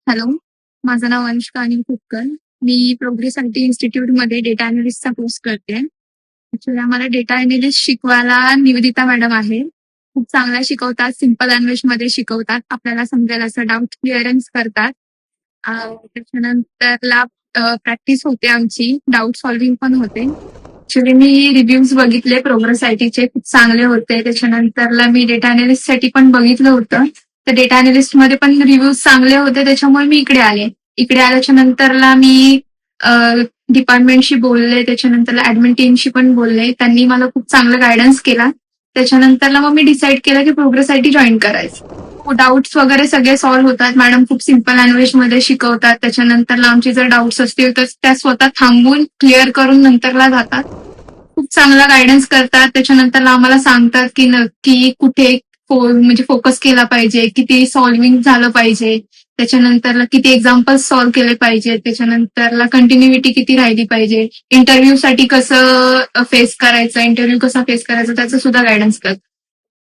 Hello, माझं नाव अनुष्का अनिल फुटकर. मी progress IT इन्स्टिट्यूटमध्ये डेटा अॅनालिस्टचा कोर्स करते. ऍक्च्युली आम्हाला डेटा अॅनालिस्ट शिकवायला निवेदिता मॅडम आहे. खूप चांगल्या शिकवतात, सिम्पल लँग्वेजमध्ये शिकवतात. आपल्याला समजेल असं डाऊट क्लिअरन्स करतात. त्याच्यानंतरला प्रॅक्टिस होते आमची, डाऊट सॉल्व्हिंग पण होते. ऍक्च्युली मी रिव्ह्यूज बघितले प्रोग्रेस आयटीचे, खूप चांगले होते. त्याच्यानंतरला मी डेटा अॅनालिस्टसाठी पण बघितलं होतं. तर डेटा अॅनालिस्ट मध्ये पण रिव्ह्यूज चांगले होते, त्याच्यामुळे मी इकडे आले. इकडे आल्याच्या नंतरला मी डिपार्टमेंटशी बोलले, त्याच्यानंतर ऍडमिन टीमशी पण बोलले. त्यांनी मला खूप चांगलं गायडन्स केला. त्याच्यानंतरला मग मी डिसाईड केलं की प्रोग्रेस आयटी जॉईन करायचं. डाऊट्स वगैरे सगळे सॉल्व्ह होतात. मॅडम खूप सिम्पल लँग्वेजमध्ये शिकवतात. त्याच्यानंतरला आमचे जर डाऊट्स असतील तर त्या स्वतः थांबून क्लिअर करून नंतरला जातात. खूप चांगला गायडन्स करतात. त्याच्यानंतरला आम्हाला सांगतात की नक्की कुठे म्हणजे फोकस केला पाहिजे, किती सॉल्व्हिंग झालं पाहिजे, त्याच्यानंतरला किती एक्झाम्पल्स सॉल्व्ह केले पाहिजे, त्याच्यानंतरला कंटिन्युइटी किती राहिली पाहिजे, इंटरव्ह्यूसाठी कसं फेस करायचं, इंटरव्ह्यू कसा फेस करायचा त्याचं सुद्धा गायडन्स करतात.